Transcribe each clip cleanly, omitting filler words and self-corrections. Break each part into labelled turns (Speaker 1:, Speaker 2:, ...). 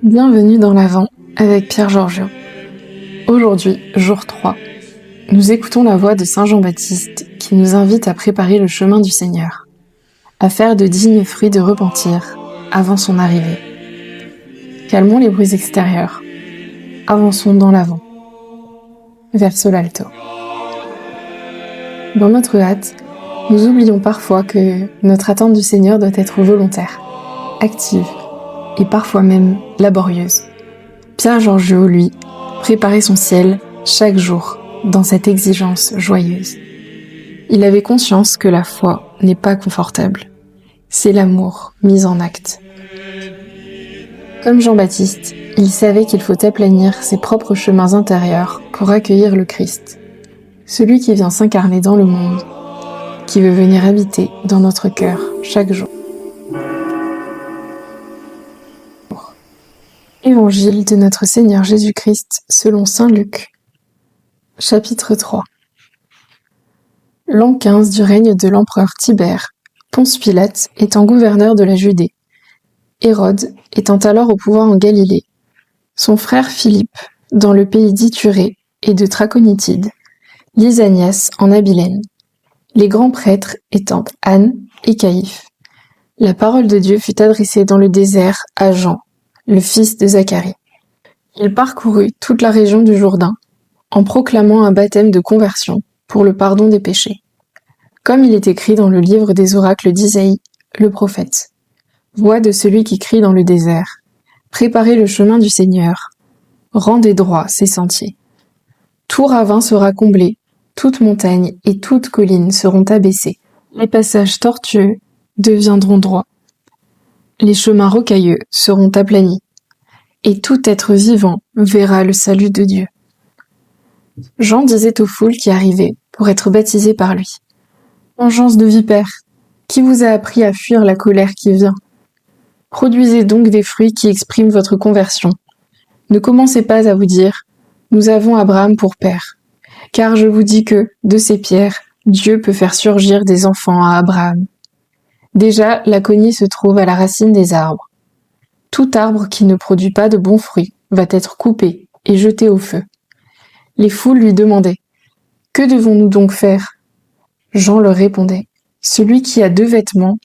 Speaker 1: Bienvenue dans l'Avent avec Pierre Georgiou. Aujourd'hui, jour 3, nous écoutons la voix de Saint Jean-Baptiste qui nous invite à préparer le chemin du Seigneur, à faire de dignes fruits de repentir avant son arrivée. Calmons les bruits extérieurs, avançons dans l'Avent. Verso l'alto. Dans notre hâte, nous oublions parfois que notre attente du Seigneur doit être volontaire, active et parfois même laborieuse. Pierre Georgiou, lui, préparait son ciel chaque jour dans cette exigence joyeuse. Il avait conscience que la foi n'est pas confortable. C'est l'amour mis en acte. Comme Jean-Baptiste, il savait qu'il faut aplanir ses propres chemins intérieurs pour accueillir le Christ, celui qui vient s'incarner dans le monde, qui veut venir habiter dans notre cœur chaque jour. Évangile de notre Seigneur Jésus-Christ selon saint Luc. Chapitre 3. L'an 15 du règne de l'empereur Tibère, Ponce Pilate étant gouverneur de la Judée, Hérode étant alors au pouvoir en Galilée, son frère Philippe dans le pays d'Ithurée et de Traconitide, Lysanias en Abilène, les grands prêtres étant Anne et Caïphe. La parole de Dieu fut adressée dans le désert à Jean, le fils de Zacharie. Il parcourut toute la région du Jourdain, en proclamant un baptême de conversion pour le pardon des péchés. Comme il est écrit dans le livre des oracles d'Isaïe, le prophète. Voix de celui qui crie dans le désert. Préparez le chemin du Seigneur. Rendez droit ses sentiers. Tout ravin sera comblé, toute montagne et toute colline seront abaissées. Les passages tortueux deviendront droits. Les chemins rocailleux seront aplanis, et tout être vivant verra le salut de Dieu. Jean disait aux foules qui arrivaient pour être baptisés par lui. Engeance de vipères, qui vous a appris à fuir la colère qui vient? Produisez donc des fruits qui expriment votre conversion. Ne commencez pas à vous dire, nous avons Abraham pour père, car je vous dis que, de ces pierres, Dieu peut faire surgir des enfants à Abraham. Déjà, la cognée se trouve à la racine des arbres. Tout arbre qui ne produit pas de bons fruits va être coupé et jeté au feu. Les foules lui demandaient « Que devons-nous donc faire ?» Jean leur répondait « Celui qui a 2 vêtements,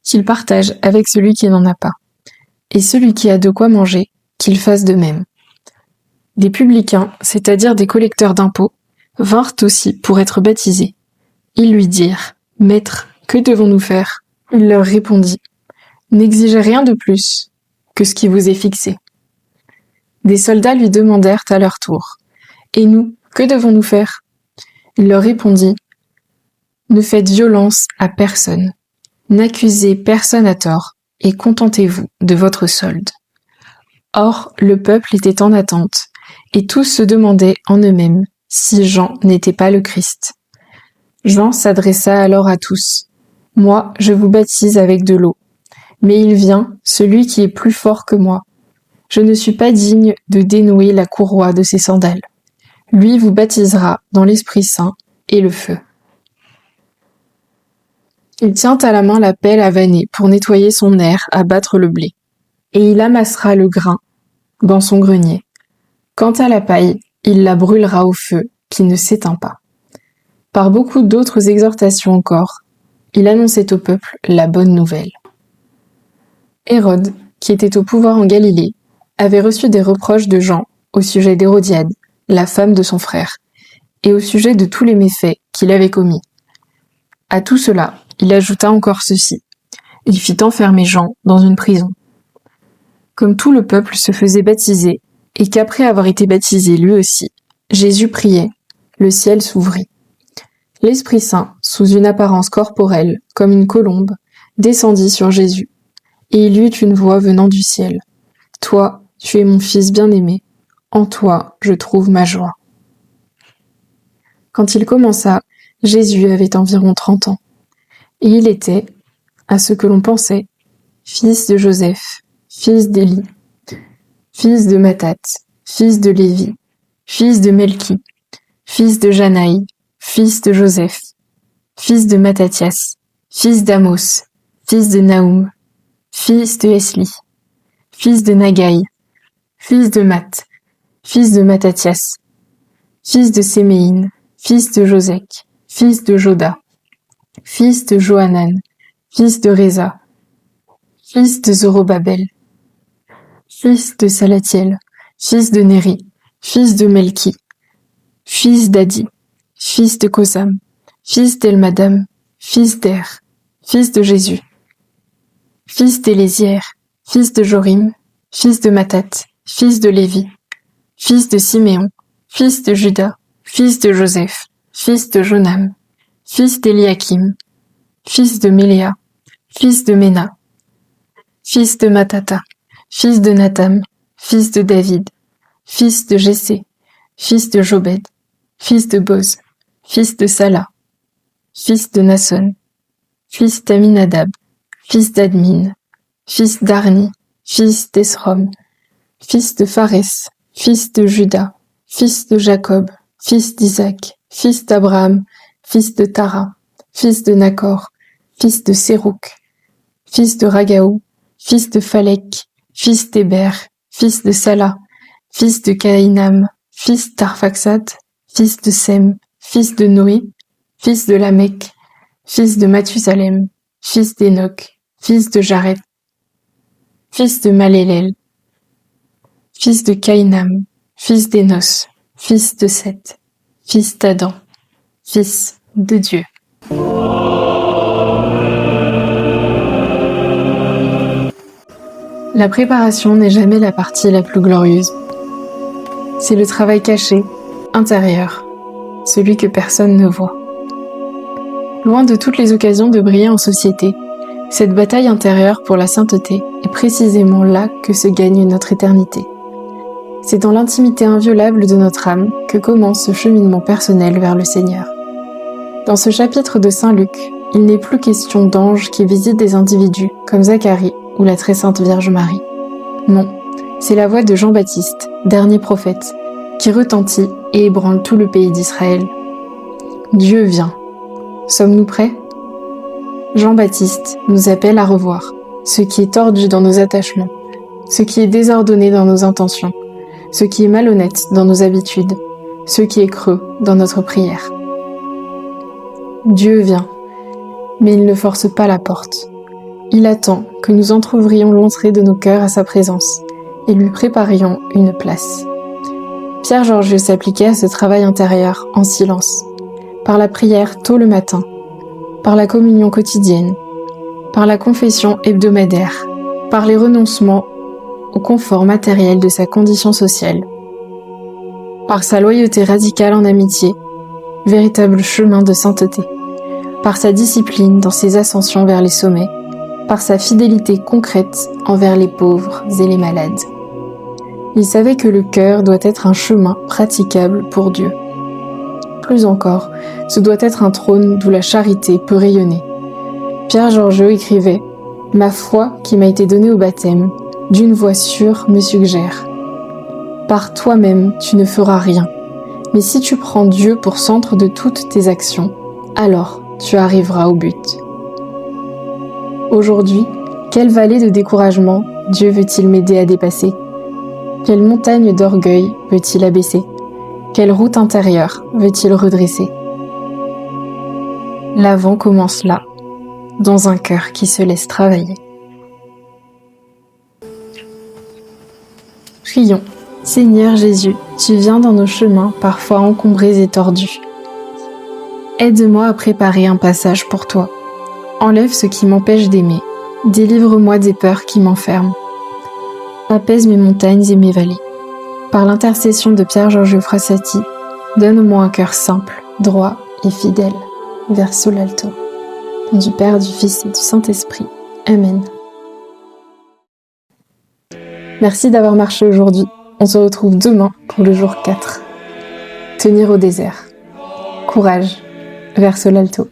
Speaker 1: qu'il partage avec celui qui n'en a pas. Et celui qui a de quoi manger, qu'il fasse de même. » Des publicains, c'est-à-dire des collecteurs d'impôts, vinrent aussi pour être baptisés. Ils lui dirent « Maître, que devons-nous faire ?» Il leur répondit « N'exigez rien de plus que ce qui vous est fixé. » Des soldats lui demandèrent à leur tour « Et nous, que devons-nous faire ?» Il leur répondit « Ne faites violence à personne, n'accusez personne à tort, et contentez-vous de votre solde. » Or, le peuple était en attente, et tous se demandaient en eux-mêmes si Jean n'était pas le Christ. Jean s'adressa alors à tous. « Moi, je vous baptise avec de l'eau, mais il vient, celui qui est plus fort que moi. Je ne suis pas digne de dénouer la courroie de ses sandales. Lui vous baptisera dans l'Esprit Saint et le feu. » Il tient à la main la pelle à vanner pour nettoyer son aire à battre le blé, et il amassera le grain dans son grenier. Quant à la paille, il la brûlera au feu qui ne s'éteint pas. Par beaucoup d'autres exhortations encore, il annonçait au peuple la bonne nouvelle. Hérode, qui était au pouvoir en Galilée, avait reçu des reproches de Jean au sujet d'Hérodiade, la femme de son frère, et au sujet de tous les méfaits qu'il avait commis. À tout cela, il ajouta encore ceci. Il fit enfermer Jean dans une prison. Comme tout le peuple se faisait baptiser, et qu'après avoir été baptisé lui aussi, Jésus priait, le ciel s'ouvrit. L'Esprit Saint, sous une apparence corporelle, comme une colombe, descendit sur Jésus, et il y eut une voix venant du ciel. « Toi, tu es mon Fils bien-aimé, en toi je trouve ma joie. » Quand il commença, Jésus avait environ 30 ans, et il était, à ce que l'on pensait, fils de Joseph, fils d'Élie, fils de Mathat, fils de Lévi, fils de Melchi, fils de Janaï, fils de Joseph, fils de Mattathias, fils d'Amos, fils de Naoum, fils de Esli, fils de Nagai, fils de Math, fils de Mattathias, fils de Séméine, fils de Josec, fils de Joda, fils de Johanan, fils de Réza, fils de Zorobabel, fils de Salatiel, fils de Néri, fils de Melki, fils d'Adi, fils de Kosam, fils d'Elmadam, fils d'Er, fils de Jésus, fils d'Élézière, fils de Jorim, fils de Mathat, fils de Lévi, fils de Siméon, fils de Juda, fils de Joseph, fils de Jonam, fils d'Eliakim, fils de Méléa, fils de Ména, fils de Matata, fils de Natam, fils de David, fils de Jessé, fils de Jobed, fils de Boz, fils de Sala, fils de Nasson, fils d'Aminadab, fils d'Admin, fils d'Arni, fils d'Esrom, fils de Pharès, fils de Juda, fils de Jacob, fils d'Isaac, fils d'Abraham, fils de Tara, fils de Nacor, fils de Sérouk, fils de Ragaou, fils de Phalek, fils d'Héber, fils de Sala, fils de Caïnam, fils d'Arphaxad, fils de Sem, fils de Noé, fils de Lamech, fils de Mathusalem, fils d'Enoch, fils de Jared, fils de Malélel, fils de Caïnam, fils d'Énos, fils de Seth, fils d'Adam, fils de Dieu. La préparation n'est jamais la partie la plus glorieuse. C'est le travail caché, intérieur, celui que personne ne voit. Loin de toutes les occasions de briller en société, cette bataille intérieure pour la sainteté est précisément là que se gagne notre éternité. C'est dans l'intimité inviolable de notre âme que commence ce cheminement personnel vers le Seigneur. Dans ce chapitre de Saint Luc, il n'est plus question d'anges qui visitent des individus comme Zacharie ou la très sainte Vierge Marie. Non, c'est la voix de Jean-Baptiste, dernier prophète, qui retentit et ébranle tout le pays d'Israël. Dieu vient. Sommes-nous prêts ? Jean-Baptiste nous appelle à revoir ce qui est tordu dans nos attachements, ce qui est désordonné dans nos intentions, ce qui est malhonnête dans nos habitudes, ce qui est creux dans notre prière. Dieu vient, mais il ne force pas la porte. Il attend que nous entr'ouvrions l'entrée de nos cœurs à sa présence et lui préparions une place. Pierre Georgiou s'appliquait à ce travail intérieur en silence, par la prière tôt le matin, par la communion quotidienne, par la confession hebdomadaire, par les renoncements au confort matériel de sa condition sociale, par sa loyauté radicale en amitié, véritable chemin de sainteté, par sa discipline dans ses ascensions vers les sommets, par sa fidélité concrète envers les pauvres et les malades. Il savait que le cœur doit être un chemin praticable pour Dieu. Plus encore, ce doit être un trône d'où la charité peut rayonner. Pierre Georgiou écrivait « Ma foi qui m'a été donnée au baptême, d'une voix sûre me suggère. Par toi-même, tu ne feras rien. Mais si tu prends Dieu pour centre de toutes tes actions, alors tu arriveras au but. » Aujourd'hui, quelle vallée de découragement Dieu veut-il m'aider à dépasser ? Quelle montagne d'orgueil veut-il abaisser ? Quelle route intérieure veut-il redresser ? L'avant commence là, dans un cœur qui se laisse travailler. Prions. Seigneur Jésus, tu viens dans nos chemins parfois encombrés et tordus. Aide-moi à préparer un passage pour toi. Enlève ce qui m'empêche d'aimer. Délivre-moi des peurs qui m'enferment. Apaise mes montagnes et mes vallées. Par l'intercession de Pierre Georgiou Frassati, donne-moi un cœur simple, droit et fidèle. Verso l'alto. Du Père, du Fils et du Saint-Esprit. Amen. Merci d'avoir marché aujourd'hui. On se retrouve demain pour le jour 4. Tenir au désert. Courage. Verso l'alto.